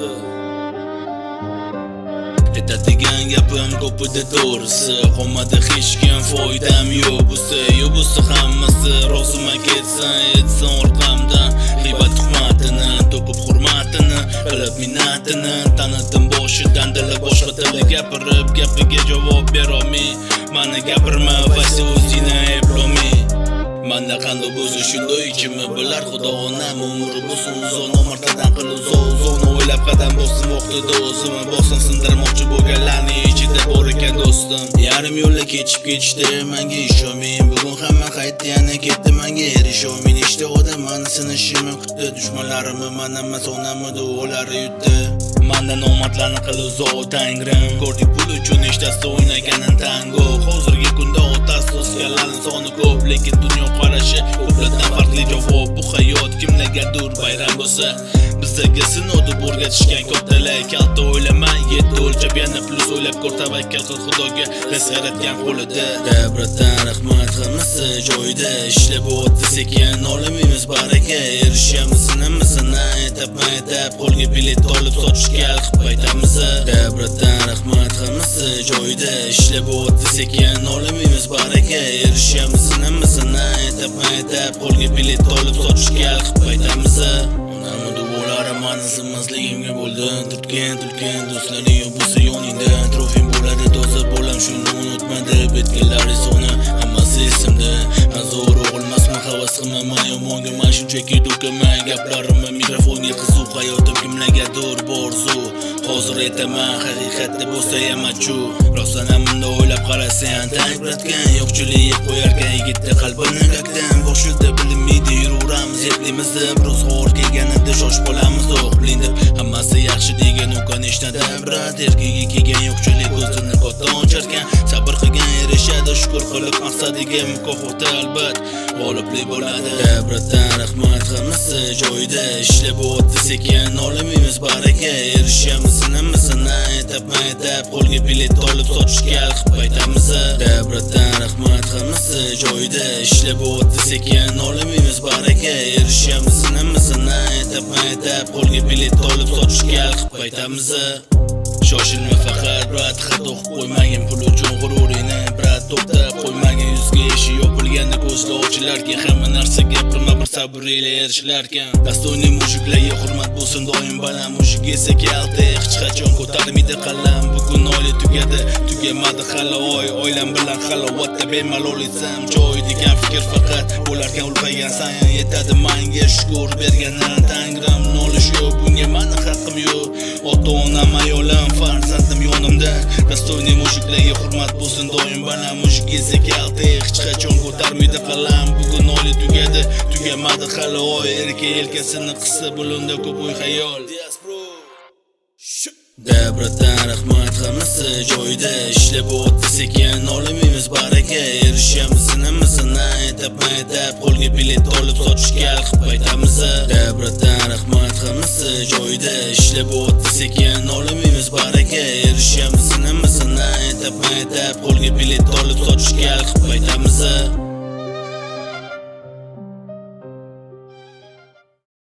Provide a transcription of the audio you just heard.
qo'ydi. Aytadigan gapim ko'p edi to'g'risi, qolmadi hech kim foydam yo'q busi hammasi roziman ketsin, etsin orqamdan g'iybat tuhmatini, to'kib hurmatini, qilib minnatini, tanidim boshidan dili boshqa tili gapirib, gapiga javob berolmay, mani gapirma vasi o'zingni eplolmay. Manda qanday bo'lsa shunday ichimni bilar Xudo onam umri bo'lsin uzoq, nomartadan qil uzoq o'ylab qadam bosdim vaqtida o'zimni bosdim, sindirmoqchi bo'lganlarning ichida bor ekan do'stim. Yarim yo'lda kechib ketishdi, menga ishonmay, bugun hamma qaytdi, yana ketdi menga erisholmay. Nechta odam mani sinishimni kutdi, dushmanlarimni mana masonamni duolari yutdi. Manda nomardlarni qil uzoq tangrim, ko'rdik pul uchun nechtasi o'ynaganin tango. Hozirgi kunda otasi o'sganlarning soni ko'p, lekin dunyo qarashi ko'plardan farqli javob. Bu hayot kimlargadir bayram bo'lsa, bizlarga sinovda o'rgatishgan kattalar. Kalta o'ylama, yetti o'lchab yana plus o'ylab ko'r, tavakkal qil Xudoga, rizq yaratgan qo'lida. Davlatdan rahmat, hammasi joyida, ishlab o'tdi sekin, olamaymiz baraka. Erishamiz nimasini aytab qo'lga bilet olib sotishga qilib aytamiz. Davlatdan rahmat, hammasi joyida, ishlab o'tdi sekin, olamaymiz baraka. Erishamiz nimasini aytab qo'lga bilet olib sotishga qilib aytamiz. Onamni duolari mani zimmazligimga bo'ldi, turtgan do'stlaring bo'lsa yoningda, trofim bo'ladi toza bo'lam, shuni unutma deb aytganlari soni hammasi esimda. Men zo'r o'g'ilmasman, havas qilmayman yomonga, men shunchaki do'kaman gaplarimni mikrofonga qizuq, hayotim kimlargadir borzu. Hozir aytaman, haqiqatda bo'lsa yamachu, rostdan bunda o'ylab qarasang tanqratgan, yo'qchilik yeb qo'yarkan yigitni qalbini kakdan. Boshida bilinmaydi yuraveramiz, yetlaymiz, biroz xor kelganida shoshib qolamiz. O'qling deb hammasi yaxshi degan uka nechtada brat, erkiga kelgan yo'qchilik ko'zini katta ocharkan. Sabr qilgan erishadi, shukr qilib maqsadiga mukofoti albat g'oliblik bo'ladi. Davlatdan rahmat, hammasi joyida, ishlab o'tdi sekin, olamaymiz baraka. Erishamiz nimasini aytab qo'lga bilet olib sotishga qilib aytamiz. Davlatdan rahmat, hammasi joyida, ishlab o'tdi sekin, olamaymiz baraka. Erishamiz nimasini aytab qo'lga bilet olib sotishga qilib aytamiz. Shoshilma faqat brat, xato qo'ymagin pul uchun g'ururingni, brat to'xtab qo'ymagin, yuzga eshik yopilganda ko'zlar ochilarkan, hamma narsaga bir sabr ila erishlarkan. Dasto'yni mushuklarga hurmat bo'lsin doim baland, mushuk esa kalta, hech qachon ko'tarmaydi qalam. Bugun oila tugamadi hali oilam bilan halovatda bemalol etsam joy degan fikr faqat bo'larkan ulg'aygan sayin yetadi menga shukr berganin Tangrim. Nolish yo'q, bunga mani haqqim yo'q, ota-onam, ayolim, farzandim yonimda. Dasto'yni mushuklarga hurmat bo'lsin doim baland, mushuk esa kalta, hech qachon ko'tarmaydi qalam. Bugun oila tugamadi hali erka yelkasini qissa bo'lunda ko'p o'y xayol. Davlatdan rahmat, hammasi joyida, ishlab o'tdi sekin, olamaymiz baraka. Erishamiz nimasini aytab qo'lga bilet olib sotishga qilib aytamiz. Davlatdan rahmat, hammasi joyida, ishlab o'tdi sekin, olamaymiz baraka. Erishamiz nimasini aytab qo'lga bilet olib sotishga qilib aytamiz.